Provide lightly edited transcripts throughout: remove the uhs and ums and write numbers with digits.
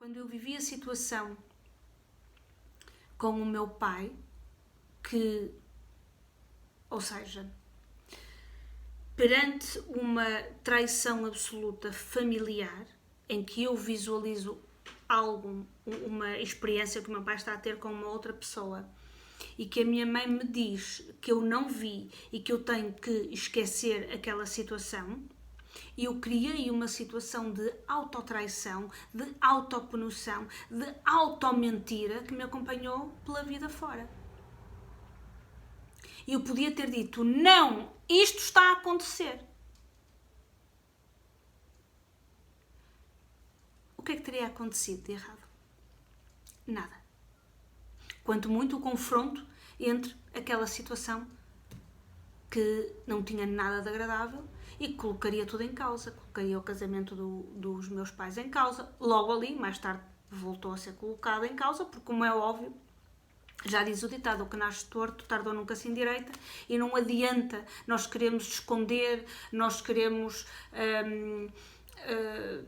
Quando eu vivi a situação com o meu pai, ou seja, perante uma traição absoluta familiar, em que eu visualizo uma experiência que o meu pai está a ter com uma outra pessoa e que a minha mãe me diz que eu não vi e que eu tenho que esquecer aquela situação, eu criei uma situação de autotraição, de autopunição, de automentira que me acompanhou pela vida fora. E eu podia ter dito, não, isto está a acontecer. O que é que teria acontecido de errado? Nada. Quanto muito o confronto entre aquela situação que não tinha nada de agradável e que colocaria tudo em causa. Colocaria o casamento dos meus pais em causa. Logo ali, mais tarde, voltou a ser colocado em causa, porque, como é óbvio, já diz o ditado, o que nasce torto, tarde ou nunca se endireita, e não adianta nós queremos esconder, nós queremos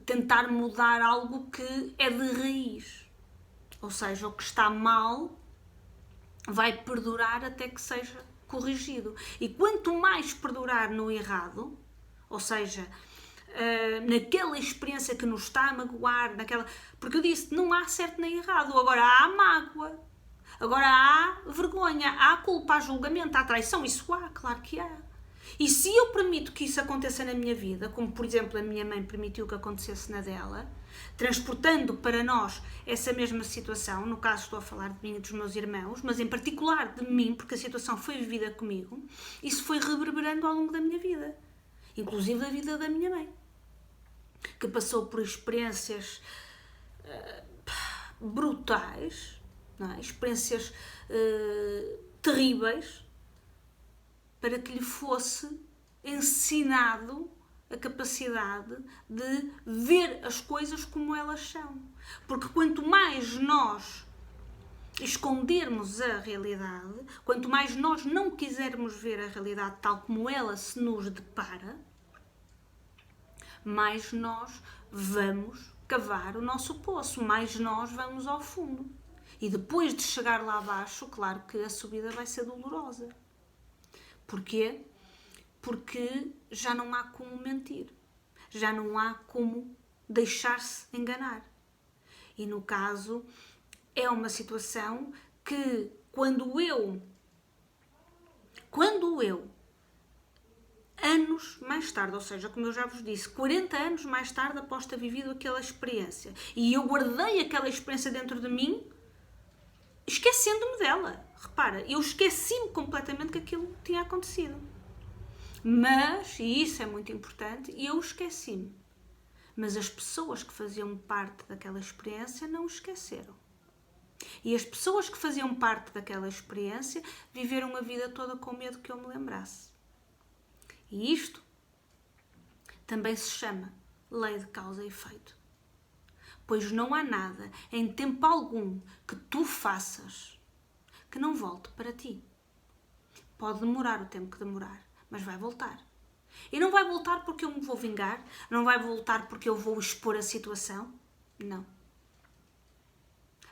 tentar mudar algo que é de raiz. Ou seja, o que está mal vai perdurar até que seja corrigido. E quanto mais perdurar no errado, ou seja, naquela experiência que nos está a magoar, porque eu disse, não há certo nem errado, agora há mágoa, agora há vergonha, há culpa, há julgamento, há traição, isso há, claro que há. E se eu permito que isso aconteça na minha vida, como por exemplo a minha mãe permitiu que acontecesse na dela, transportando para nós essa mesma situação, no caso estou a falar de mim e dos meus irmãos, mas em particular de mim, porque a situação foi vivida comigo, isso foi reverberando ao longo da minha vida, inclusive da vida da minha mãe, que passou por experiências brutais, não é? Experiências terríveis, para que lhe fosse ensinado a capacidade de ver as coisas como elas são. Porque quanto mais nós escondermos a realidade, quanto mais nós não quisermos ver a realidade tal como ela se nos depara, mais nós vamos cavar o nosso poço, mais nós vamos ao fundo. E depois de chegar lá abaixo, claro que a subida vai ser dolorosa. Porquê? Porque já não há como mentir, já não há como deixar-se enganar. E no caso, é uma situação que quando eu, anos mais tarde, ou seja, como eu já vos disse, 40 anos mais tarde após ter vivido aquela experiência, e eu guardei aquela experiência dentro de mim, esquecendo-me dela. Repara, eu esqueci-me completamente que aquilo tinha acontecido. Mas, e isso é muito importante, eu esqueci-me. Mas as pessoas que faziam parte daquela experiência não esqueceram. E as pessoas que faziam parte daquela experiência viveram a vida toda com medo que eu me lembrasse. E isto também se chama lei de causa e efeito. Pois não há nada, em tempo algum, que tu faças que não volte para ti. Pode demorar o tempo que demorar, mas vai voltar. E não vai voltar porque eu me vou vingar, não vai voltar porque eu vou expor a situação, não.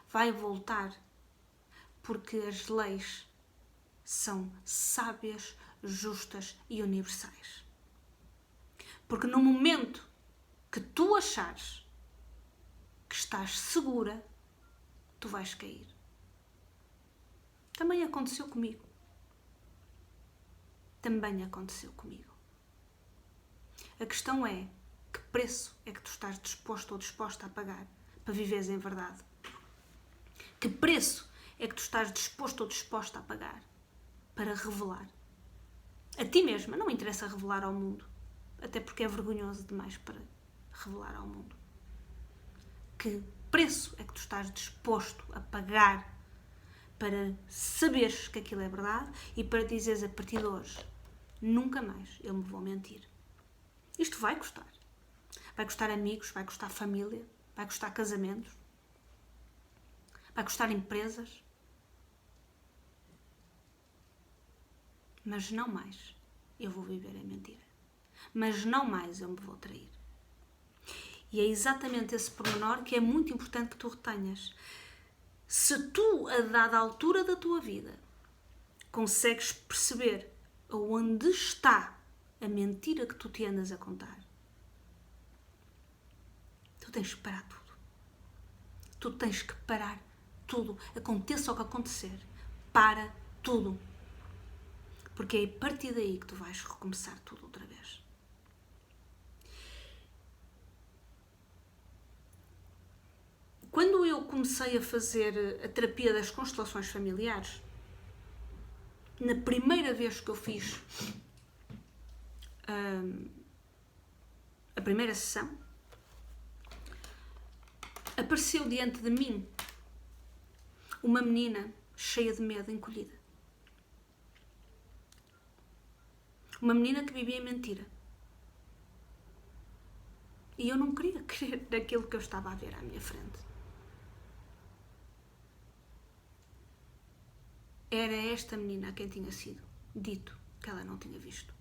Vai voltar porque as leis são sábias, justas e universais. Porque no momento que tu achares que estás segura, tu vais cair. Também aconteceu comigo. Também aconteceu comigo. A questão é, que preço é que tu estás disposto ou disposta a pagar para viveres em verdade? Que preço é que tu estás disposto ou disposta a pagar para revelar? A ti mesma, não interessa revelar ao mundo, até porque é vergonhoso demais para revelar ao mundo. Que preço é que tu estás disposto a pagar para saberes que aquilo é verdade e para dizeres a partir de hoje, nunca mais eu me vou mentir? Isto vai custar. Vai custar amigos, vai custar família, vai custar casamentos, vai custar empresas. Mas não mais eu vou viver a mentira. Mas não mais eu me vou trair. E é exatamente esse pormenor que é muito importante que tu retenhas. Se tu, a dada altura da tua vida, consegues perceber aonde está a mentira que tu te andas a contar, tu tens que parar tudo. Tu tens que parar tudo. Aconteça o que acontecer. Para tudo. Porque é a partir daí que tu vais recomeçar tudo outra vez. Quando eu comecei a fazer a terapia das constelações familiares, na primeira vez que eu fiz a primeira sessão, apareceu diante de mim uma menina cheia de medo, encolhida. Uma menina que vivia em mentira. E eu não queria crer naquilo que eu estava a ver à minha frente. Era esta menina a quem tinha sido dito que ela não tinha visto.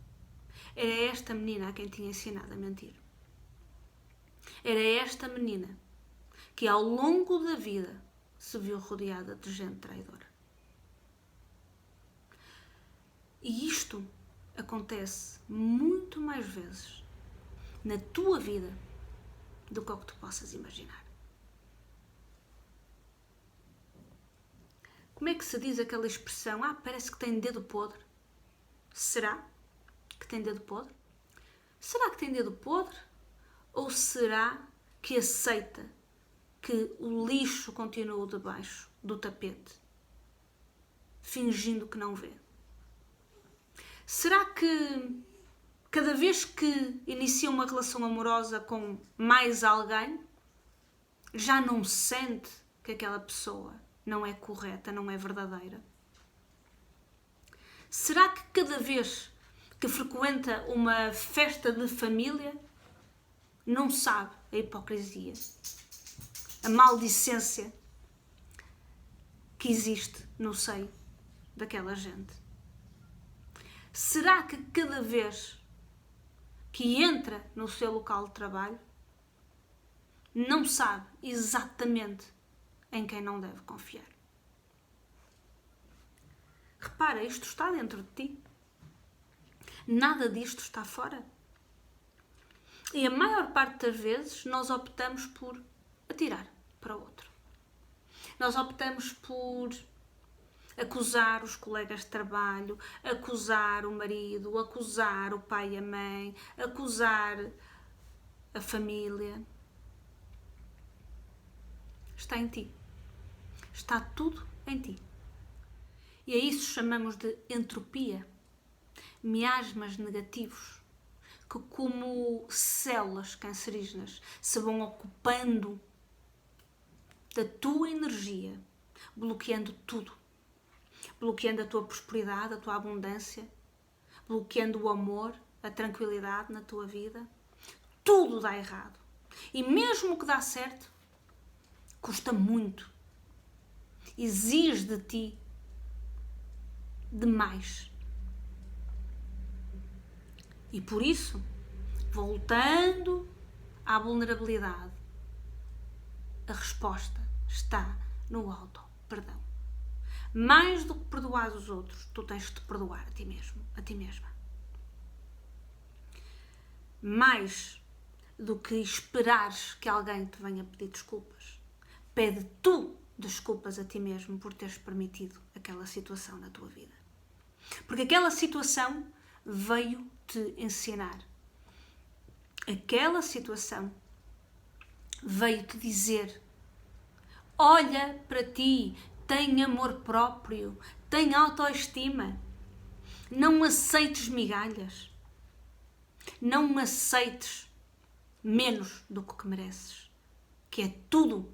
Era esta menina a quem tinha ensinado a mentir. Era esta menina que ao longo da vida se viu rodeada de gente traidora. E isto acontece muito mais vezes na tua vida do que o que tu possas imaginar. Como é que se diz aquela expressão? Parece que tem dedo podre. Será que tem dedo podre? Será que tem dedo podre? Ou será que aceita que o lixo continua debaixo do tapete, fingindo que não vê? Será que cada vez que inicia uma relação amorosa com mais alguém, já não sente que aquela pessoa não é correta, não é verdadeira? Será que cada vez que frequenta uma festa de família, não sabe a hipocrisia, a maldicência que existe no seio daquela gente? Será que cada vez que entra no seu local de trabalho, não sabe exatamente em quem não deve confiar? Repara, isto está dentro de ti. Nada disto está fora. E a maior parte das vezes nós optamos por atirar para o outro. Nós optamos por acusar os colegas de trabalho, acusar o marido, acusar o pai e a mãe, acusar a família. Está em ti. Está tudo em ti. E a isso chamamos de entropia. Miasmas negativos que, como células cancerígenas, se vão ocupando da tua energia, bloqueando tudo. Bloqueando a tua prosperidade, a tua abundância, bloqueando o amor, a tranquilidade na tua vida. Tudo dá errado. E mesmo que dá certo, custa muito. Exige de ti demais. E por isso, voltando à vulnerabilidade, a resposta está no auto-perdão. Mais do que perdoar os outros, tu tens de te perdoar a ti mesmo, a ti mesma. Mais do que esperares que alguém te venha pedir desculpas, pede tu desculpas a ti mesmo por teres permitido aquela situação na tua vida. Porque aquela situação veio-te ensinar. Aquela situação veio-te dizer: olha para ti, tem amor próprio, tem autoestima, não aceites migalhas, não aceites menos do que mereces, que é tudo.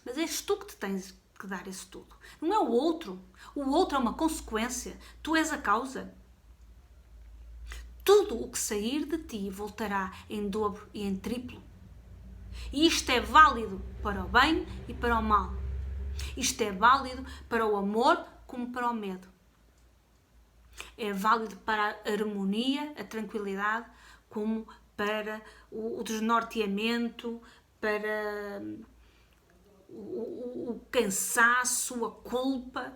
Mas és tu que te tens que dar esse tudo, não é o outro. O outro é uma consequência, tu és a causa. Tudo o que sair de ti voltará em dobro e em triplo. E isto é válido para o bem e para o mal. Isto é válido para o amor como para o medo. É válido para a harmonia, a tranquilidade, como para o desnorteamento, para o cansaço, a culpa.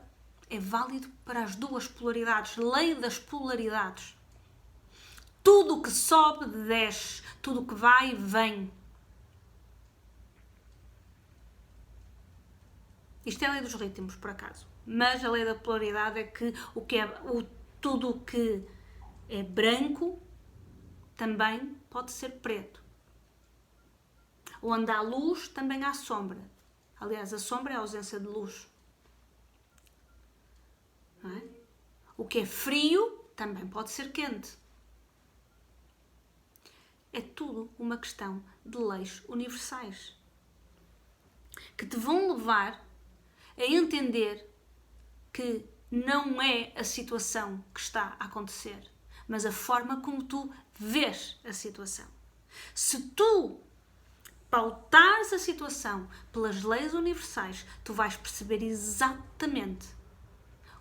É válido para as duas polaridades. Lei das polaridades. Tudo o que sobe, desce. Tudo o que vai, vem. Isto é a lei dos ritmos, por acaso. Mas a lei da polaridade é que tudo o que é branco também pode ser preto. Onde há luz, também há sombra. Aliás, a sombra é a ausência de luz. Não é? O que é frio também pode ser quente. É tudo uma questão de leis universais que te vão levar a entender que não é a situação que está a acontecer, mas a forma como tu vês a situação. Se tu pautares a situação pelas leis universais, tu vais perceber exatamente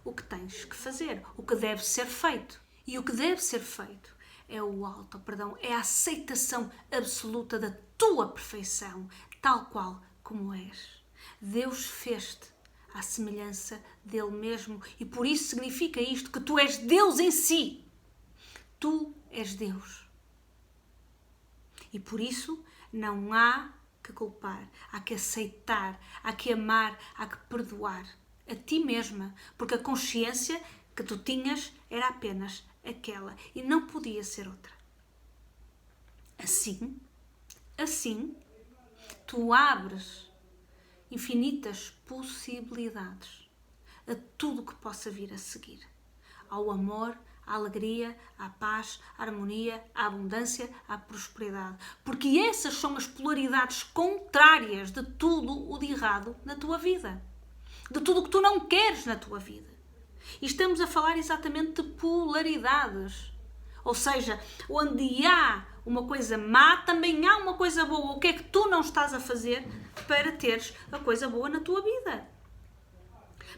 o que tens que fazer, o que deve ser feito. E o que deve ser feito é o auto-perdão, é a aceitação absoluta da tua perfeição, tal qual como és. Deus fez-te à semelhança dele mesmo e por isso significa isto, que tu és Deus em si. Tu és Deus. E por isso não há que culpar, há que aceitar, há que amar, há que perdoar a ti mesma, porque a consciência que tu tinhas era apenas aquela e não podia ser outra. Assim, tu abres infinitas possibilidades a tudo que possa vir a seguir. Ao amor, à alegria, à paz, à harmonia, à abundância, à prosperidade. Porque essas são as polaridades contrárias de tudo o de errado na tua vida. De tudo o que tu não queres na tua vida. E estamos a falar exatamente de polaridades. Ou seja, onde há uma coisa má, também há uma coisa boa. O que é que tu não estás a fazer para teres a coisa boa na tua vida?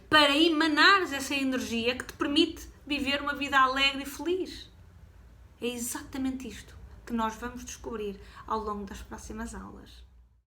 Para emanares essa energia que te permite viver uma vida alegre e feliz. É exatamente isto que nós vamos descobrir ao longo das próximas aulas.